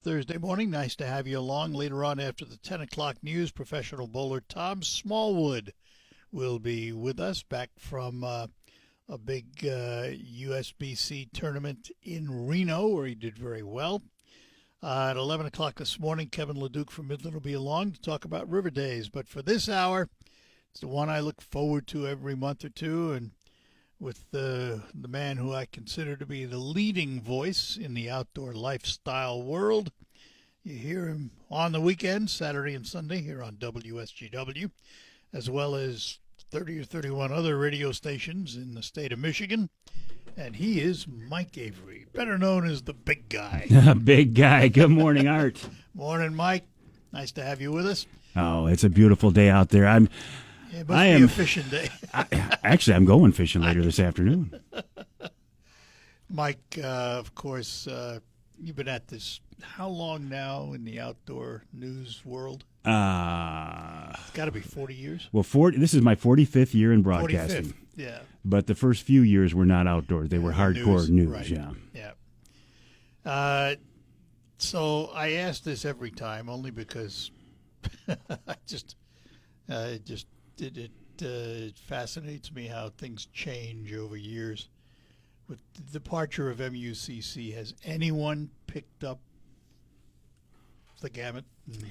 Thursday morning. Nice to have you along. Later on after the 10 o'clock news, professional bowler Tom Smallwood will be with us back from a big USBC tournament in Reno where he did very well. At 11 o'clock this morning, Kevin LeDuc from Midland will be along to talk about River Days. But for this hour, it's the one I look forward to every month or two, and with the man who I consider to be the leading voice in the outdoor lifestyle world. You hear him on the weekends, Saturday and Sunday, here on WSGW, as well as 30 or 31 other radio stations in the state of Michigan. And he is Mike Avery, better known as the Big Guy. Big Guy. Good morning, Art. Morning, Mike. Nice to have you with us. Oh, it's a beautiful day out there. It must be a fishing day. Actually, I'm going fishing later this afternoon. Mike, of course, you've been at this how long now in the outdoor news world? It's got to be 40 years. Well, this is my 45th year in broadcasting. 45th, yeah. But the first few years were not outdoors. They were hardcore news, right. Yeah. So I ask this every time only because it fascinates me how things change over years. With the departure of MUCC, has anyone picked up the gamut and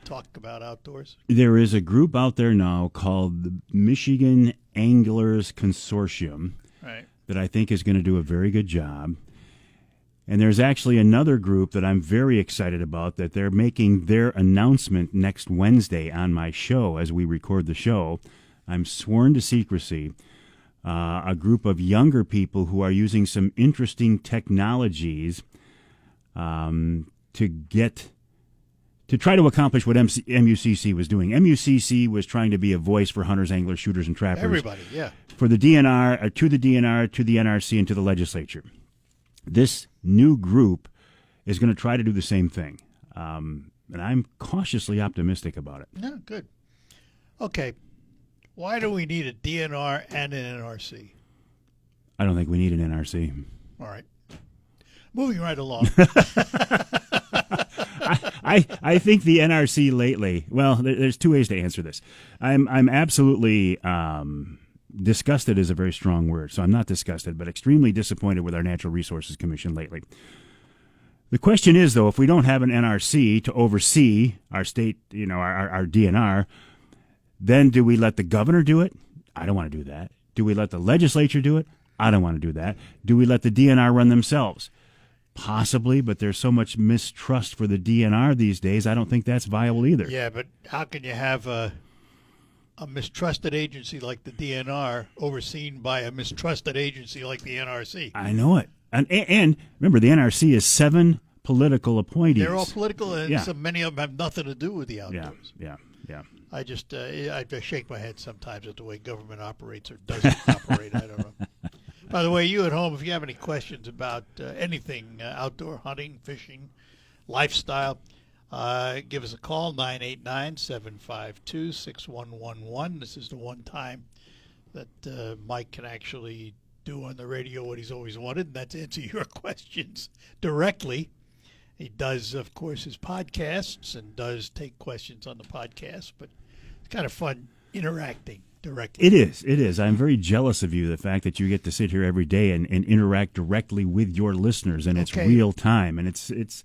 talked about outdoors? There is a group out there now called the Michigan Anglers Consortium, right, that I think is going to do a very good job. And there's actually another group that I'm very excited about that they're making their announcement next Wednesday on my show as we record the show. I'm sworn to secrecy. A group of younger people who are using some interesting technologies to try to accomplish what MUCC was doing. MUCC was trying to be a voice for hunters, anglers, shooters, and trappers. Everybody, yeah. For the DNR, to the DNR, to the NRC, and to the legislature. This new group is going to try to do the same thing. And I'm cautiously optimistic about it. Yeah, good. Okay. Why do we need a DNR and an NRC? I don't think we need an NRC. All right. Moving right along. I think the NRC lately, well, there's two ways to answer this. I'm absolutely disgusted is a very strong word, so I'm not disgusted, but extremely disappointed with our Natural Resources Commission lately. The question is, though, if we don't have an NRC to oversee our state, our DNR, then do we let the governor do it? I don't want to do that. Do we let the legislature do it? I don't want to do that. Do we let the DNR run themselves? Possibly, but there's so much mistrust for the DNR these days, I don't think that's viable either. Yeah, but how can you have a mistrusted agency like the DNR overseen by a mistrusted agency like the NRC? I know it. And remember, the NRC is 7 political appointees. They're all political, and so many of them have nothing to do with the outdoors. Yeah. I just shake my head sometimes at the way government operates or doesn't operate. I don't know. By the way, you at home, if you have any questions about anything outdoor, hunting, fishing, lifestyle, give us a call, 989-752-6111. This is the one time that Mike can actually do on the radio what he's always wanted, and that's answer your questions directly. He does, of course, his podcasts and does take questions on the podcast, but it's kind of fun interacting directly. It is. I'm very jealous of you, the fact that you get to sit here every day and interact directly with your listeners, and it's real time, and it's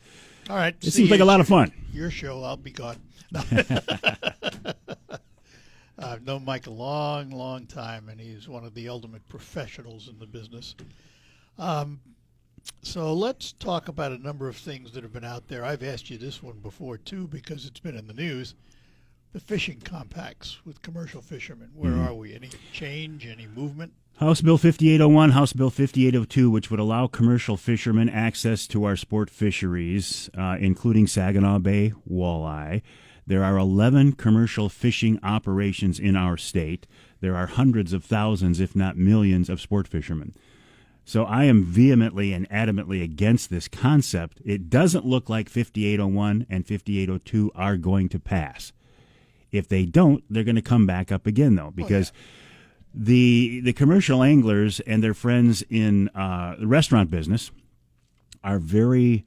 all right. It seems like a lot of fun. Your show, I'll be gone. No. I've known Mike a long, long time, and he's one of the ultimate professionals in the business. So let's talk about a number of things that have been out there. I've asked you this one before, too, because it's been in the news. The fishing compacts with commercial fishermen. Where are we? Any change, any movement? House Bill 5801, House Bill 5802, which would allow commercial fishermen access to our sport fisheries, including Saginaw Bay walleye. There are 11 commercial fishing operations in our state. There are hundreds of thousands, if not millions, of sport fishermen. So I am vehemently and adamantly against this concept. It doesn't look like 5801 and 5802 are going to pass. If they don't, they're going to come back up again, though, because the commercial anglers and their friends in the restaurant business are very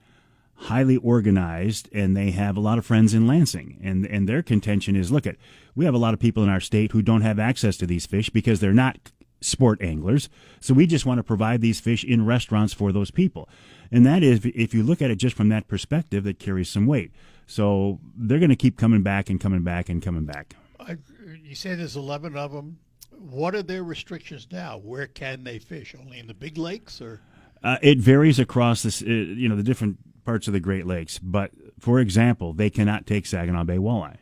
highly organized, and they have a lot of friends in Lansing. And their contention is, look, we have a lot of people in our state who don't have access to these fish because they're not sport anglers. So we just want to provide these fish in restaurants for those people. And that is, if you look at it just from that perspective, that carries some weight. So they're going to keep coming back and coming back and coming back. You say there's 11 of them. What are their restrictions now? Where can they fish? Only in the big lakes, or? It varies across this, the different parts of the Great Lakes. But for example, they cannot take Saginaw Bay walleye.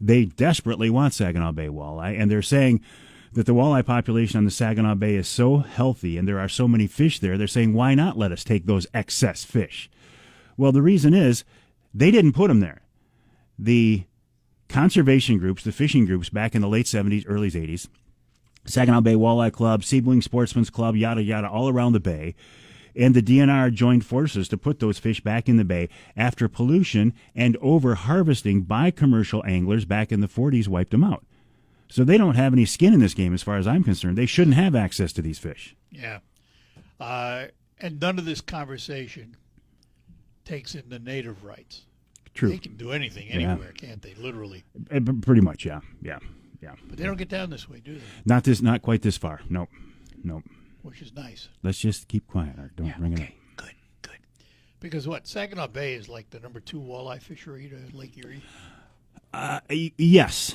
They desperately want Saginaw Bay walleye, and they're saying that the walleye population on the Saginaw Bay is so healthy and there are so many fish there. They're saying, why not let us take those excess fish? Well, the reason is they didn't put them there. The conservation groups, the fishing groups back in the late 70s, early 80s, Saginaw Bay Walleye Club, Seaboing Sportsman's Club, yada, yada, all around the bay. And the DNR joined forces to put those fish back in the bay after pollution and over-harvesting by commercial anglers back in the 40s wiped them out. So they don't have any skin in this game as far as I'm concerned. They shouldn't have access to these fish. Yeah. And none of this conversation takes in the native rights. True. They can do anything anywhere, can't they? Literally. Pretty much, yeah. But they don't get down this way, do they? Not quite this far. Nope. Which is nice. Let's just keep quiet, Art. Don't bring it up. Good. Because what? Saginaw Bay is like the number 2 walleye fishery to Lake Erie? Yes.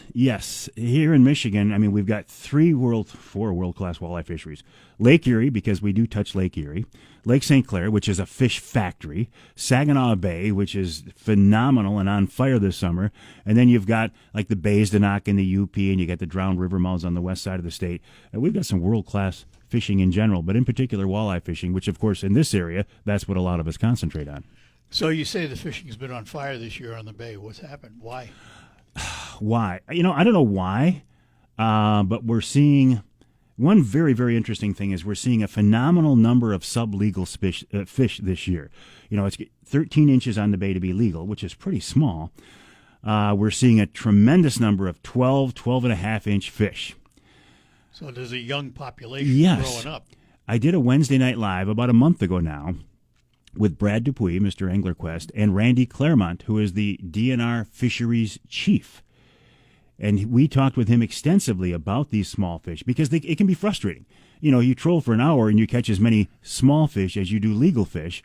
Here in Michigan, I mean, we've got 4 world-class walleye fisheries. Lake Erie, because we do touch Lake Erie. Lake St. Clair, which is a fish factory. Saginaw Bay, which is phenomenal and on fire this summer. And then you've got like the Bays de Noc in the UP, and you got the Drowned River mouths on the west side of the state. And we've got some world-class fishing in general, but in particular walleye fishing, which, of course, in this area, that's what a lot of us concentrate on. So you say the fishing's been on fire this year on the bay. What's happened? Why? Why? I don't know why, but we're seeing one very, very interesting thing is we're seeing a phenomenal number of sublegal fish this year. It's 13 inches on the bay to be legal, which is pretty small. We're seeing a tremendous number of 12 and a half inch fish. So there's a young population growing up. I did a Wednesday Night Live about a month ago now with Brad Dupuis, Mr. AnglerQuest, and Randy Claremont, who is the DNR fisheries chief. And we talked with him extensively about these small fish because it can be frustrating. You troll for an hour and you catch as many small fish as you do legal fish.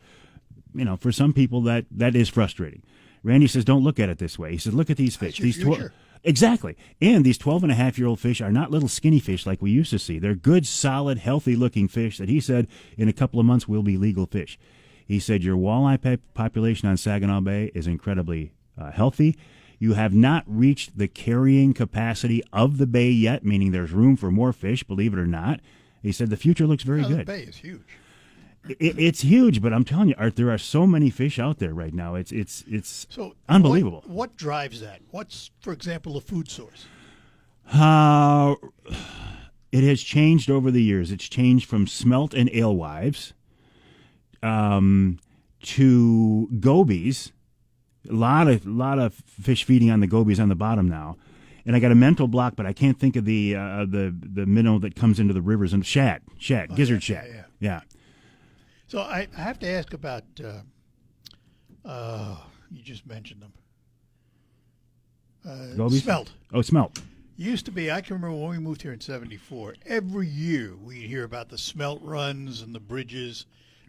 For some people that is frustrating. Randy says, don't look at it this way. He says, look at these fish. That's your future. Exactly. And these 12-and-a-half-year-old fish are not little skinny fish like we used to see. They're good, solid, healthy-looking fish that he said in a couple of months will be legal fish. He said your walleye population on Saginaw Bay is incredibly healthy. You have not reached the carrying capacity of the bay yet, meaning there's room for more fish, believe it or not. He said the future looks very good. The bay is huge. It's huge, but I'm telling you, Art, there are so many fish out there right now. It's so unbelievable. What drives that? What's, for example, a food source? It has changed over the years. It's changed from smelt and alewives to gobies. A lot of fish feeding on the gobies on the bottom now. And I got a mental block, but I can't think of the minnow that comes into the rivers, and shad, gizzard shad. Yeah. So I have to ask about, you just mentioned them. Gobies? Smelt. Oh, smelt. Used to be, I can remember when we moved here in 74, every year we'd hear about the smelt runs and the bridges,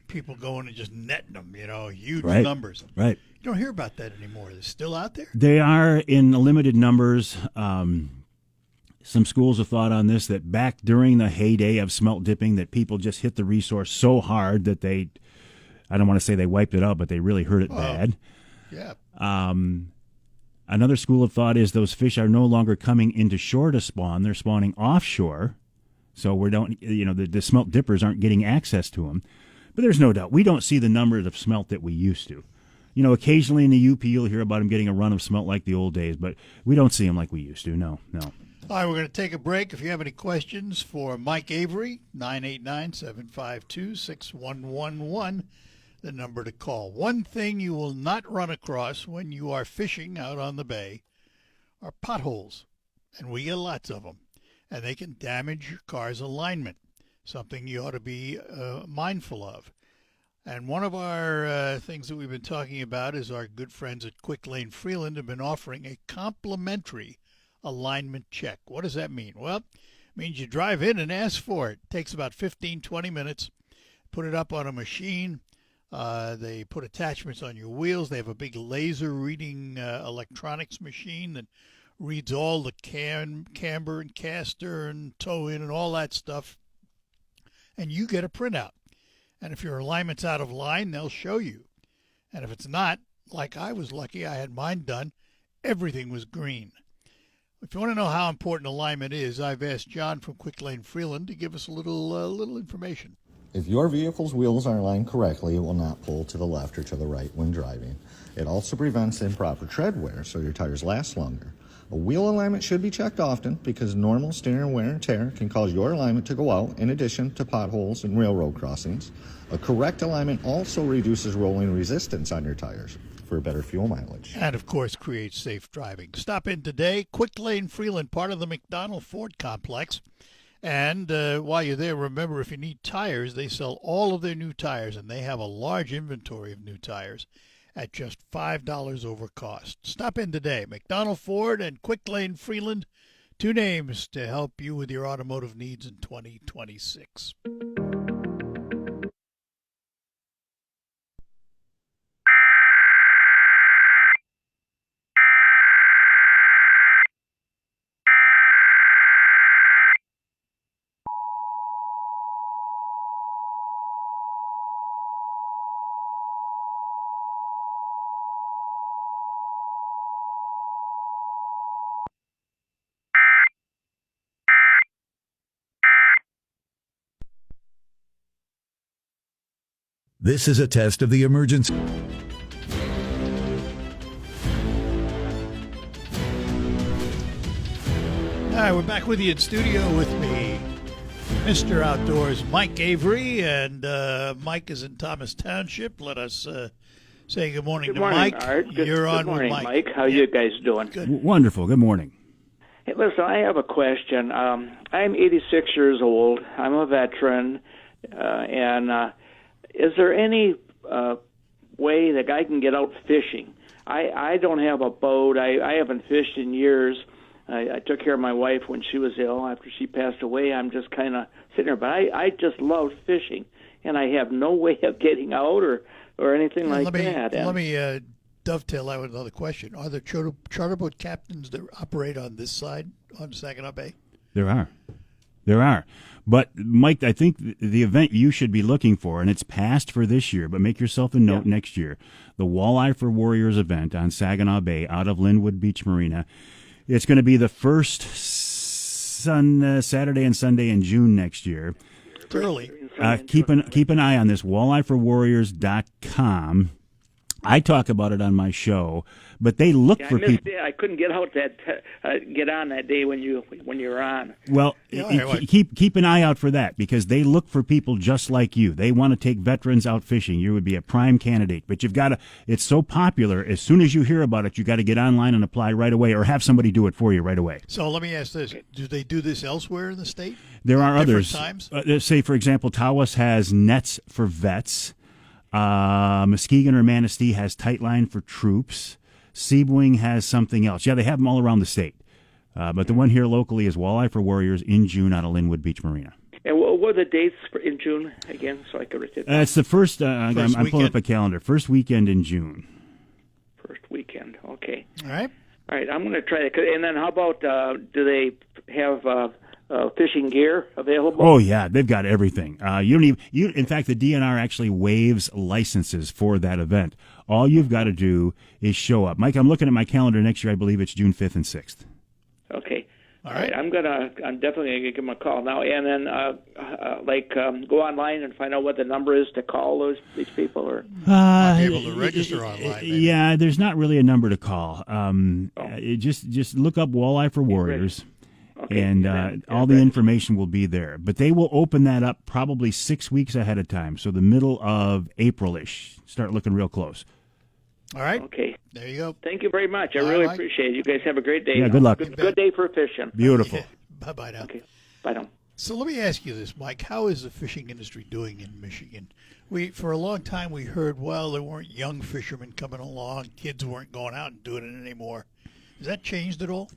people going and just netting them, huge numbers. Right. You don't hear about that anymore. They're still out there? They are in limited numbers. Some schools of thought on this, that back during the heyday of smelt dipping, that people just hit the resource so hard that I don't want to say they wiped it out, but they really hurt it bad. Yeah. Another school of thought is those fish are no longer coming into shore to spawn. They're spawning offshore. So the smelt dippers aren't getting access to them. But there's no doubt, we don't see the numbers of smelt that we used to. Occasionally in the UP you'll hear about them getting a run of smelt like the old days, but we don't see them like we used to. No. All right, we're going to take a break. If you have any questions for Mike Avery, 989-752-6111, the number to call. One thing you will not run across when you are fishing out on the bay are potholes, and we get lots of them, and they can damage your car's alignment, something you ought to be mindful of. And one of our things that we've been talking about is our good friends at Quick Lane Freeland have been offering a complimentary alignment check. What does that mean? Well, it means you drive in and ask for it. It takes about 15, 20 minutes. Put it up on a machine. They put attachments on your wheels. They have a big laser reading electronics machine that reads all the camber and caster and toe in and all that stuff. And you get a printout. And if your alignment's out of line, they'll show you. And if it's not, like I was lucky, I had mine done, everything was green. If you want to know how important alignment is, I've asked John from Quick Lane Freeland to give us a little information. If your vehicle's wheels are aligned correctly, it will not pull to the left or to the right when driving. It also prevents improper tread wear, so your tires last longer. A wheel alignment should be checked often because normal steering wear and tear can cause your alignment to go out in addition to potholes and railroad crossings. A correct alignment also reduces rolling resistance on your tires for better fuel mileage. And, of course, creates safe driving. Stop in today. Quick Lane Freeland, part of the McDonald Ford complex. And while you're there, remember, if you need tires, they sell all of their new tires, and they have a large inventory of new tires at just $5 over cost. Stop in today. McDonald Ford and Quick Lane Freeland, two names to help you with your automotive needs in 2026. This is a test of the emergency. All right, we're back with you in studio with me, Mr. Outdoors, Mike Avery, and Mike is in Thomas Township. Let us say good morning to morning, Mike. Art. You're on good morning, with Mike. How you guys doing? Good. Wonderful. Good morning. Hey, listen, I have a question. I'm 86 years old. I'm a veteran, and is there any way that I can get out fishing? I don't have a boat. I haven't fished in years. I took care of my wife when she was ill. After she passed away, I'm just kind of sitting there. But I just love fishing, and I have no way of getting out or anything like that. Let me dovetail that with another question. Are there charter boat captains that operate on this side, on Saginaw Bay? There are. But, Mike, I think the event you should be looking for, and it's passed for this year, but make yourself a note next year, the Walleye for Warriors event on Saginaw Bay out of Linwood Beach Marina. It's going to be the first Saturday and Sunday in June next year. It's early. Keep an eye on this, walleyeforwarriors.com. I talk about it on my show, but they look for people. I couldn't get out get on that day when you were on. Well, keep an eye out for that because they look for people just like you. They want to take veterans out fishing. You would be a prime candidate, but you've got to. It's so popular. As soon as you hear about it, you got to get online and apply right away, or have somebody do it for you right away. So let me ask this: do they do this elsewhere in the state? There are others. Times? Say, for example, Tawas has nets for vets. Muskegon or Manistee has Tightline for troops. Sebring has something else. Yeah, they have them all around the state. But the one here locally is Walleye for Warriors in June out of Linwood Beach Marina. And what are the dates in June again, so I could write it down? It's the first I'm pulling up a calendar. First weekend in June. First weekend, okay. All right, I'm going to try that. And then how about, do they have fishing gear available? Oh yeah, they've got everything. In fact, the DNR actually waives licenses for that event. All you've got to do is show up. Mike, I'm looking at my calendar next year. I believe it's June 5th and 6th. Okay. All right. I'm definitely gonna give them a call now, and then go online and find out what the number is to call these people, or might be able to register online. Maybe. Yeah, there's not really a number to call. Just look up Walleye for Warriors. Okay. And all the information will be there. But they will open that up probably 6 weeks ahead of time, so the middle of April-ish. Start looking real close. All right. Okay. There you go. Thank you very much. I really appreciate it. You guys have a great day. Yeah, good luck. Good day for fishing. Beautiful. Bye-bye now. Okay. Bye now. So let me ask you this, Mike. How is the fishing industry doing in Michigan? For a long time we heard, well, there weren't young fishermen coming along, kids weren't going out and doing it anymore. Has that changed at all?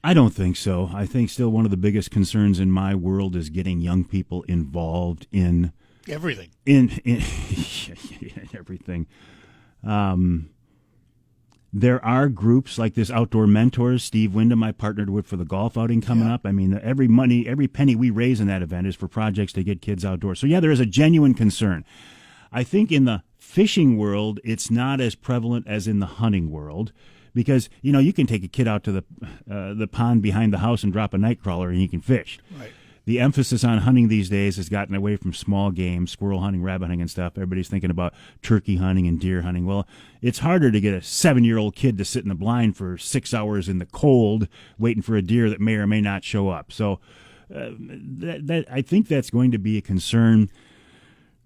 I don't think so. I think still one of the biggest concerns in my world is getting young people involved in Everything. in everything. There are groups like this Outdoor Mentors, Steve Wyndham I partnered with for the golf outing coming up. I mean, every penny we raise in that event is for projects to get kids outdoors. So, yeah, there is a genuine concern. I think in the fishing world, it's not as prevalent as in the hunting world because, you can take a kid out to the pond behind the house and drop a night crawler and he can fish. Right. The emphasis on hunting these days has gotten away from small game, squirrel hunting, rabbit hunting, and stuff. Everybody's thinking about turkey hunting and deer hunting. Well, it's harder to get a 7-year-old kid to sit in the blind for 6 hours in the cold waiting for a deer that may or may not show up. So I think that's going to be a concern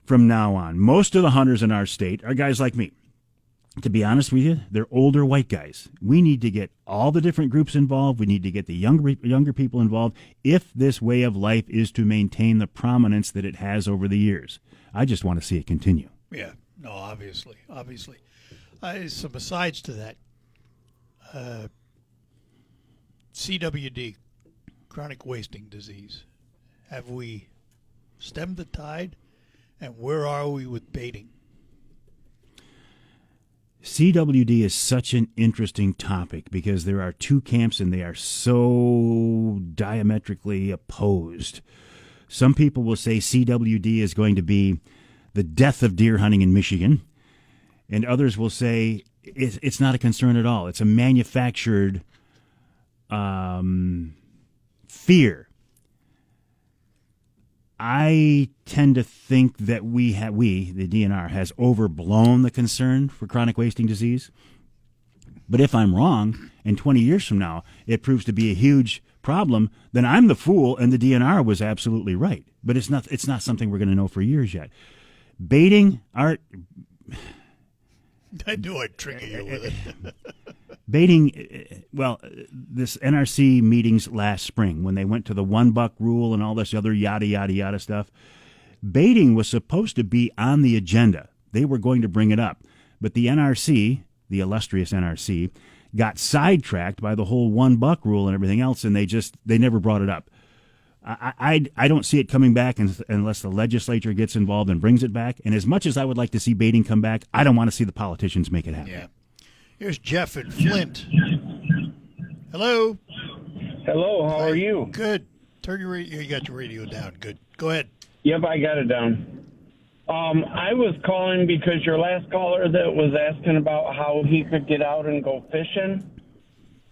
from now on. Most of the hunters in our state are guys like me. To be honest with you, they're older white guys. We need to get all the different groups involved. We need to get the younger people involved if this way of life is to maintain the prominence that it has over the years. I just want to see it continue. Yeah, no, obviously. Some asides to that. CWD, chronic wasting disease. Have we stemmed the tide? And where are we with baiting? CWD is such an interesting topic because there are two camps and they are so diametrically opposed. Some people will say CWD is going to be the death of deer hunting in Michigan, and others will say it's not a concern at all. It's a manufactured fear. I tend to think that the DNR, has overblown the concern for chronic wasting disease. But if I'm wrong, and 20 years from now it proves to be a huge problem, then I'm the fool and the DNR was absolutely right. But it's not something we're going to know for years yet. Baiting, Art. I knew I'd trigger you with it. Baiting, well, this NRC meetings last spring when they went to the $1 rule and all this other yada, yada, yada stuff, baiting was supposed to be on the agenda. They were going to bring it up. But the NRC, the illustrious NRC, got sidetracked by the whole $1 rule and everything else, and they never brought it up. I don't see it coming back unless the legislature gets involved and brings it back. And as much as I would like to see baiting come back, I don't want to see the politicians make it happen. Yeah. Here's Jeff in Flint. Hello. Hello, how are you? Good. Turn your radio. You got your radio down. Good. Go ahead. Yep, I got it down. I was calling because your last caller that was asking about how he could get out and go fishing.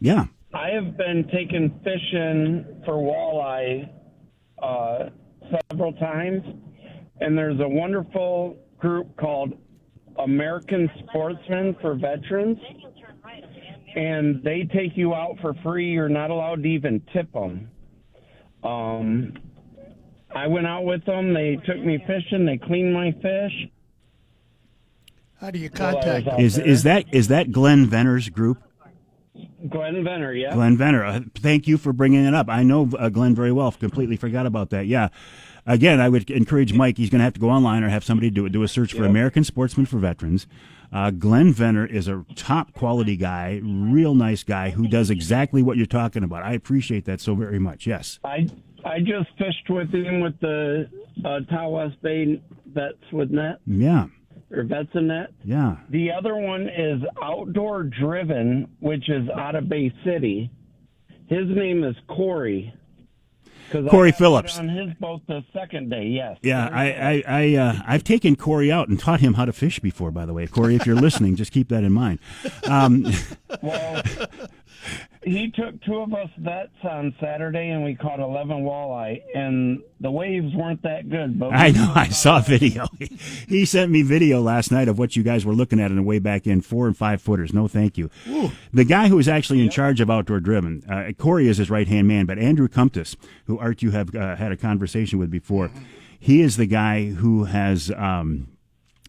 Yeah. I have been taking fishing for walleye several times, and there's a wonderful group called American Sportsmen for Veterans, and they take you out for free. You're not allowed to even tip them. I went out with them. They took me fishing. They cleaned my fish. How do you contact them? Is that Glenn Venner's group? Glenn Venner, yeah. Glenn Venner. Thank you for bringing it up. I know Glenn very well. Completely forgot about that. Yeah. Again, I would encourage Mike. He's going to have to go online or have somebody do a search for American Sportsmen for Veterans. Glenn Venner is a top quality guy, real nice guy who does exactly what you're talking about. I appreciate that so very much. Yes. I just fished with him with the Taw West Bay Vets with Net. Yeah. Or Vets and Net. Yeah. The other one is Outdoor Driven, which is out of Bay City. His name is Corey. Corey Phillips. On his boat the second day, yes. Yeah, I've taken Corey out and taught him how to fish before, by the way. Corey, if you're listening, just keep that in mind. Well, he took two of us vets on Saturday, and we caught 11 walleye, and the waves weren't that good. But I know, I saw video. He sent me video last night of what you guys were looking at on the way back in, 4 and 5 footers. No, thank you. Ooh. The guy who is actually in charge of Outdoor Driven, Corey is his right-hand man, but Andrew Cumptus, who, Art, you have had a conversation with before, he is the guy who has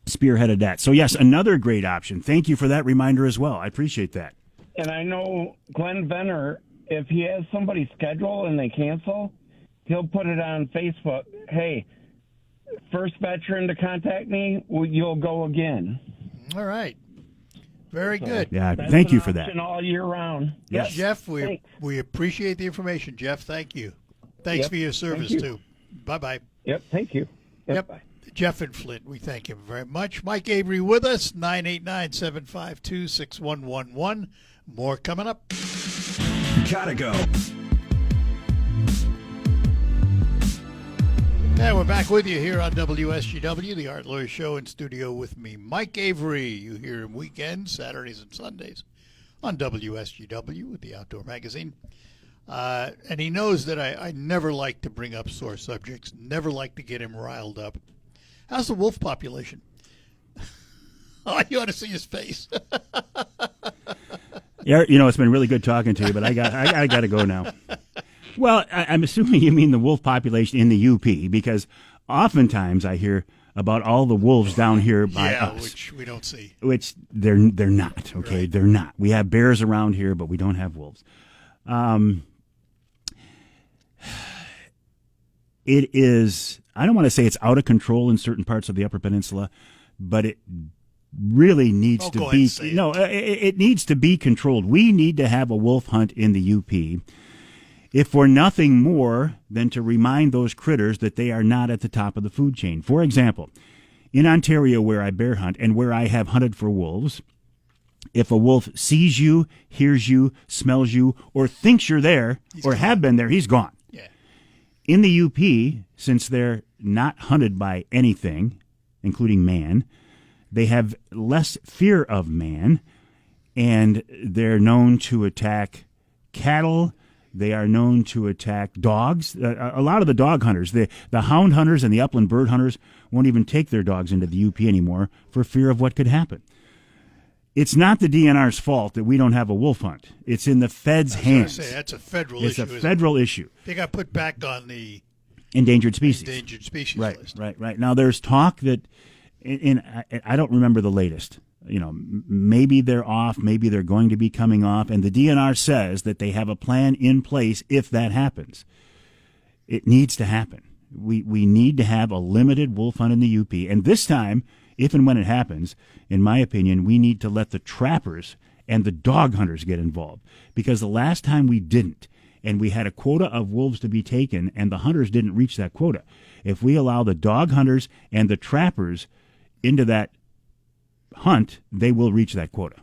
spearheaded that. So, yes, another great option. Thank you for that reminder as well. I appreciate that. And I know Glenn Venner, if he has somebody schedule and they cancel, he'll put it on Facebook. Hey, first veteran to contact me, you'll go again. All right. Very good. Yeah, That's thank an you for that. option all year round. Yes. Jeff, we Thanks. appreciate the information, Jeff. Thank you. Thanks Yep, for your service, you. too. Bye-bye. Yep, thank you. Yep. Bye. Jeff and Flint, we thank him very much. Mike Avery with us, 989-752-6111. More coming up. Gotta go. And we're back with you here on WSGW, the Art Lawyer Show, in studio with me, Mike Avery. You hear him weekends, Saturdays and Sundays on WSGW with the Outdoor Magazine. And he knows that I never like to bring up sore subjects, never like to get him riled up. How's the wolf population? Oh, you ought to see his face. Yeah, it's been really good talking to you, but I got to go now. Well, I'm assuming you mean the wolf population in the UP, because oftentimes I hear about all the wolves down here by us. Which we don't see. Which they're not, okay? Right. They're not. We have bears around here, but we don't have wolves. It is, I don't want to say it's out of control in certain parts of the Upper Peninsula, but it really needs to go ahead be, and say it. it needs to be controlled. We need to have a wolf hunt in the UP, if for nothing more than to remind those critters that they are not at the top of the food chain. For example, in Ontario, where I bear hunt and where I have hunted for wolves, if a wolf sees you, hears you, smells you, or thinks you're there, or have been there, he's gone. Yeah. In the UP, since they're not hunted by anything, including man, they have less fear of man, and they're known to attack cattle. They are known to attack dogs. A lot of the dog hunters, the hound hunters and the upland bird hunters, won't even take their dogs into the UP anymore for fear of what could happen. It's not the DNR's fault that we don't have a wolf hunt. It's in the feds' hands. That's a federal It's issue. a isn't it? federal issue. They got put back on the Endangered species. endangered species Right, list. right. Now, there's talk that, I don't remember the latest. Maybe they're off, maybe they're going to be coming off, and the DNR says that they have a plan in place if that happens. It needs to happen. We need to have a limited wolf hunt in the UP, and this time, if and when it happens, in my opinion, we need to let the trappers and the dog hunters get involved, because the last time we didn't, and we had a quota of wolves to be taken, and the hunters didn't reach that quota. If we allow the dog hunters and the trappers into that hunt, they will reach that quota.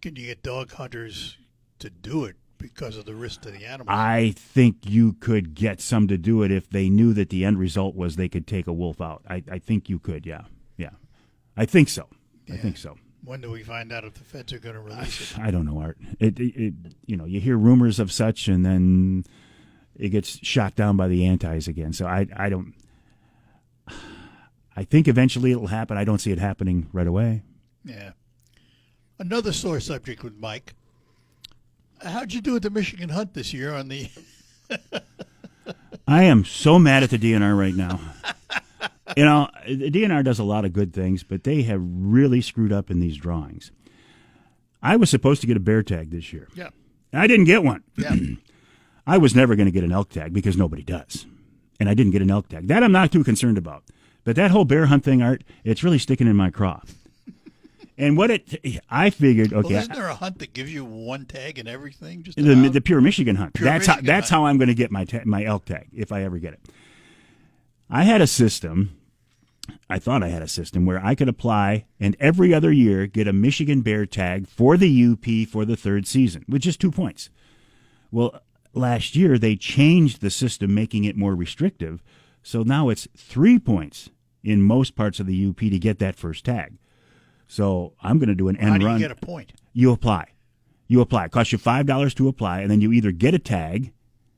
Can you get dog hunters to do it because of the risk to the animals? I think you could get some to do it if they knew that the end result was they could take a wolf out. I think you could, yeah. I think so. I think so. When do we find out if the feds are going to release it? I don't know, Art. You hear rumors of such, and then it gets shot down by the antis again. So I don't. I think eventually it'll happen. I don't see it happening right away. Yeah. Another sore subject with Mike. How'd you do at the Michigan Hunt this year on the... I am so mad at the DNR right now. The DNR does a lot of good things, but they have really screwed up in these drawings. I was supposed to get a bear tag this year. Yeah. I didn't get one. Yeah. I was never going to get an elk tag because nobody does. And I didn't get an elk tag. That I'm not too concerned about. But that whole bear hunt thing, Art, it's really sticking in my craw. And I figured, okay. Well, isn't there a hunt that gives you one tag and everything? Just The Pure Michigan hunt. Pure That's Michigan hunt. how I'm going to get my elk tag, if I ever get it. I had a system, I thought I had a system, where I could apply and every other year get a Michigan bear tag for the UP for the third season, with just 2 points. Well, last year they changed the system, making it more restrictive, so now it's 3 points in most parts of the UP to get that first tag. So I'm going to do an end run. How do you get a point? You apply. It costs you $5 to apply, and then you either get a tag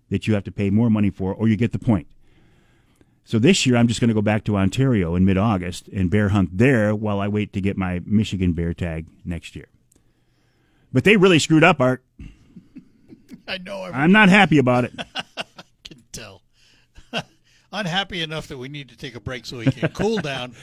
that you have to pay more money for, or you get the point. So this year I'm just going to go back to Ontario in mid-August and bear hunt there while I wait to get my Michigan bear tag next year. But they really screwed up, Art. I know. I'm not happy about it. Can tell. Unhappy enough that we need to take a break so we can cool down,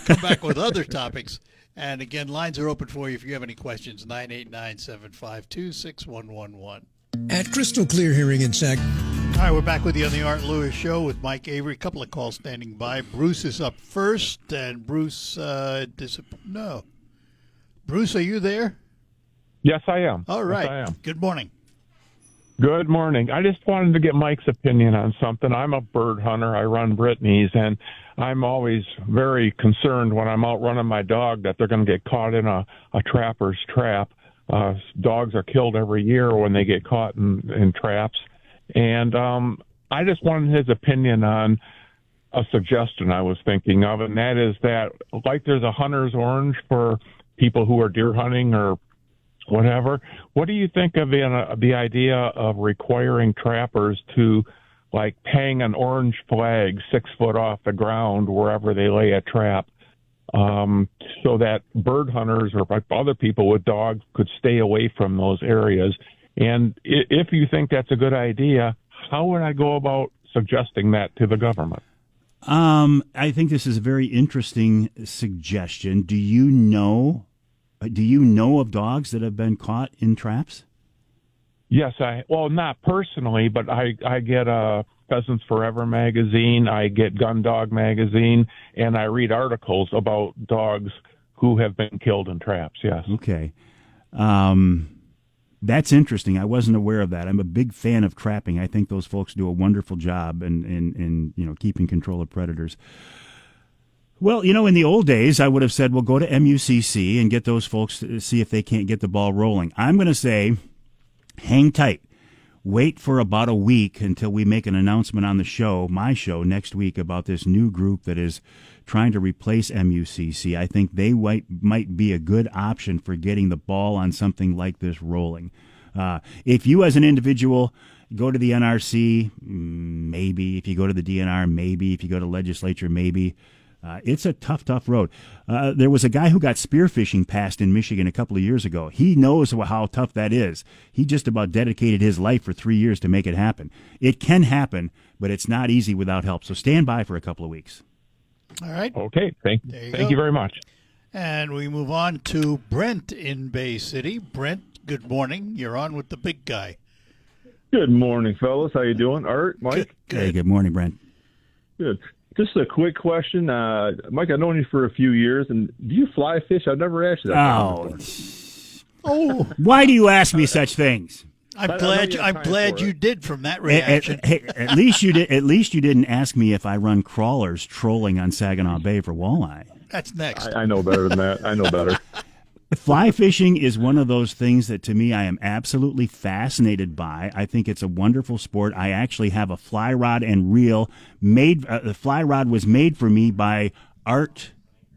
come back with other topics. And again, lines are open for you if you have any questions, 989-752-6111. At Crystal Clear Hearing in Sac. All right, we're back with you on the Art Lewis Show with Mike Avery. A couple of calls standing by. Bruce is up first, and Bruce, no. Bruce, are you there? Yes, I am. All right. Yes, I am. Good morning. Good morning. I just wanted to get Mike's opinion on something. I'm a bird hunter. I run Brittany's, and I'm always very concerned when I'm out running my dog that they're going to get caught in a trapper's trap. Dogs are killed every year when they get caught in traps. And I just wanted his opinion on a suggestion I was thinking of, and that is that, like there's a hunter's orange for people who are deer hunting or whatever, what do you think of the idea of requiring trappers to, like, hang an orange flag 6 foot off the ground wherever they lay a trap, so that bird hunters or other people with dogs could stay away from those areas? And if you think that's a good idea, how would I go about suggesting that to the government? I think this is a very interesting suggestion. Do you know of dogs that have been caught in traps? Yes, well, not personally, but I get a Pheasants Forever magazine, I get Gun Dog magazine, and I read articles about dogs who have been killed in traps, yes. Okay. That's interesting. I wasn't aware of that. I'm a big fan of trapping. I think those folks do a wonderful job in keeping control of predators. Well, in the old days, I would have said, well, go to MUCC and get those folks to see if they can't get the ball rolling. I'm going to say, hang tight. Wait for about a week until we make an announcement on the show, my show, next week about this new group that is trying to replace MUCC. I think they might be a good option for getting the ball on something like this rolling. If you as an individual go to the NRC, maybe. If you go to the DNR, maybe. If you go to legislature, maybe. It's a tough road. There was a guy who got spearfishing passed in Michigan a couple of years ago. He knows how tough that is. He just about dedicated his life for 3 years to make it happen. It can happen, but it's not easy without help. So stand by for a couple of weeks. All right. Okay. Thank you very much. And we move on to Brent in Bay City. Brent, good morning. You're on with the big guy. Good morning, fellas. How you doing? Art, Mike? Good. Hey, good morning, Brent. Good. Just a quick question. Mike, I've known you for a few years, and do you fly fish? I've never asked you that. Oh. Why do you ask me such things? I'm glad you did from that reaction. At least you did. At least you didn't ask me if I run crawlers trolling on Saginaw Bay for walleye. That's next. I know better than that. I know better. Fly fishing is one of those things that, to me, I am absolutely fascinated by. I think it's a wonderful sport. I actually have a fly rod and reel made. The fly rod was made for me by Art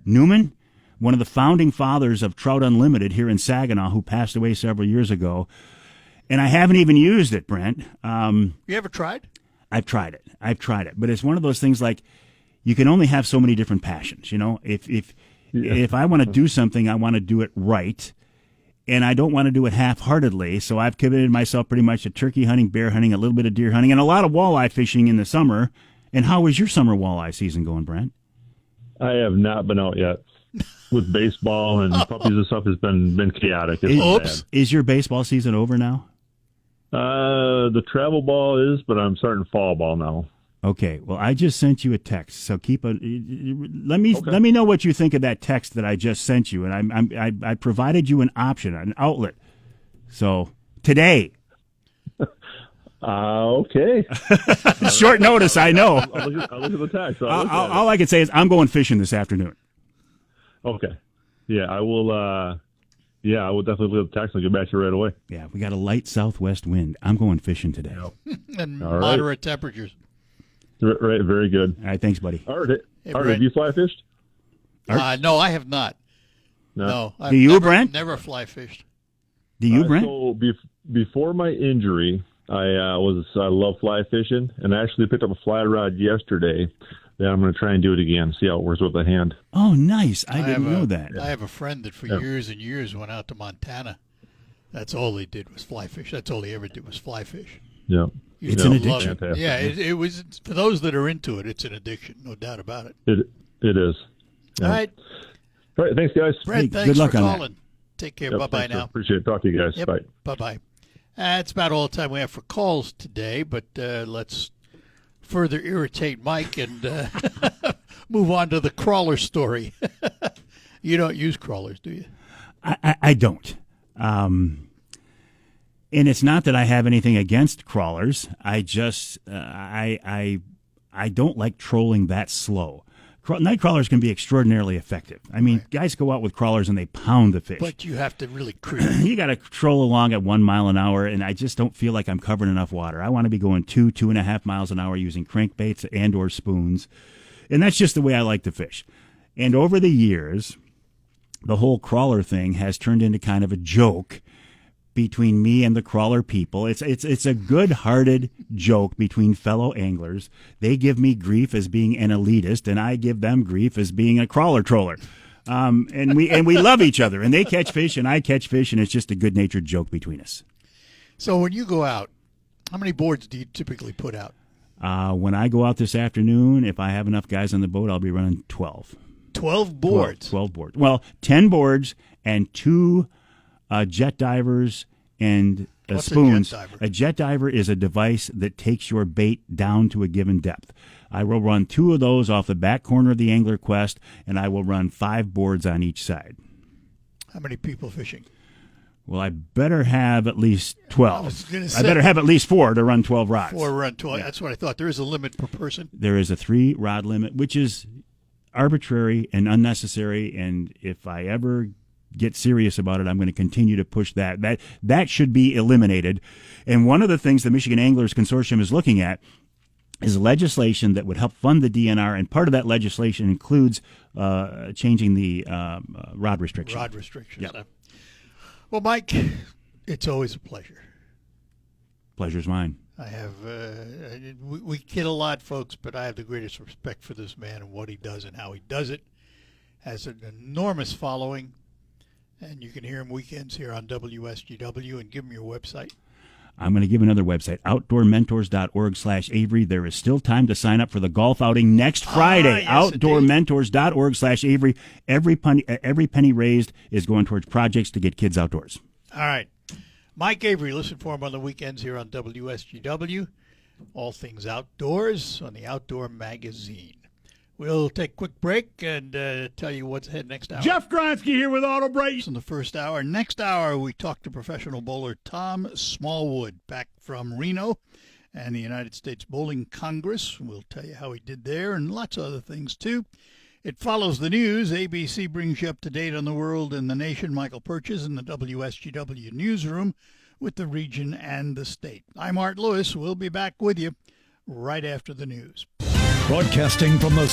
Newman, one of the founding fathers of Trout Unlimited here in Saginaw, who passed away several years ago. And I haven't even used it, Brent. You ever tried? I've tried it. But it's one of those things like you can only have so many different passions. If I want to do something, I want to do it right. And I don't want to do it half-heartedly. So I've committed myself pretty much to turkey hunting, bear hunting, a little bit of deer hunting, and a lot of walleye fishing in the summer. And how is your summer walleye season going, Brent? I have not been out yet. With baseball and puppies and stuff, has been chaotic. Oops. Is your baseball season over now? The travel ball is, but I'm starting fall ball now. Okay. Well, I just sent you a text, so let me know what you think of that text that I just sent you, and I provided you an option, an outlet. So today. Okay. Short notice, I know. I'll look at the text. All I can say is I'm going fishing this afternoon. Okay. Yeah, I will. I will definitely look at the text and get back to you right away. Yeah, we got a light southwest wind. I'm going fishing today. And All right. moderate temperatures. Right, very good. All right, thanks, buddy. All right, have you fly fished? No, I have not. No. I've Do you, Brent? Never fly fished. Do you, Brent? So before my injury, I love fly fishing, and I actually picked up a fly rod yesterday. That I'm going to try and do it again. See how it works with the hand. Oh, nice! I didn't know that. I have a friend that for years and years went out to Montana. That's all he did was fly fish. That's all he ever did was fly fish. Yeah. It's an addiction. Yeah, it was, for those that are into it, it's an addiction, no doubt about it. It is. Yeah. All right. All right, thanks, guys. Brent, Hey, thanks good luck for on calling. that. Take care. Yep, Bye-bye thanks, now. Appreciate it. Talk to you guys. Yep. Bye. Bye-bye. That's about all the time we have for calls today, but let's further irritate Mike and move on to the crawler story. You don't use crawlers, do you? I don't. And it's not that I have anything against crawlers. I just I don't like trolling that slow. Night crawlers can be extraordinarily effective. I mean, guys go out with crawlers and they pound the fish. But you have to really creep. You got to troll along at 1 mile an hour, and I just don't feel like I'm covering enough water. I want to be going 2.5 miles an hour using crankbaits and or spoons, and that's just the way I like to fish. And over the years, the whole crawler thing has turned into kind of a joke between me and the crawler people. It's a good-hearted joke between fellow anglers. They give me grief as being an elitist, and I give them grief as being a crawler troller. And we love each other, and they catch fish and I catch fish, and it's just a good-natured joke between us. So when you go out, how many boards do you typically put out? When I go out this afternoon, if I have enough guys on the boat, I'll be running 12. 12 boards? 12 boards. Well, 10 boards and 2 jet divers and spoons. A jet diver is a device that takes your bait down to a given depth. I will run 2 of those off the back corner of the Angler Quest, and I will run 5 boards on each side. How many people fishing? Well, I better have at least 12. I better have at least 4 to run 12 rods. 4 run 12. Yeah. That's what I thought. There is a limit per person. There is a 3-rod limit, which is arbitrary and unnecessary, and if I ever get serious about it, I'm going to continue to push that. That should be eliminated. And one of the things the Michigan Anglers Consortium is looking at is legislation that would help fund the DNR, and part of that legislation includes changing the rod restrictions. Rod restrictions. Yep. Well, Mike, it's always a pleasure. Pleasure's mine. I have, we kid a lot, folks, but I have the greatest respect for this man and what he does and how he does it. Has an enormous following, and you can hear him weekends here on WSGW, and give him your website. I'm going to give another website, outdoormentors.org/Avery. There is still time to sign up for the golf outing next Friday. Yes, outdoormentors.org/Avery. Every penny raised is going towards projects to get kids outdoors. All right. Mike Avery, listen for him on the weekends here on WSGW. All things outdoors on the Outdoor Magazine. We'll take a quick break and tell you what's ahead next hour. Jeff Gronsky here with Auto Bright. In the first hour. Next hour, we talk to professional bowler Tom Smallwood, back from Reno and the United States Bowling Congress. We'll tell you how he did there and lots of other things, too. It follows the news. ABC brings you up to date on the world and the nation. Michael Purchase in the WSGW newsroom with the region and the state. I'm Art Lewis. We'll be back with you right after the news. Broadcasting from the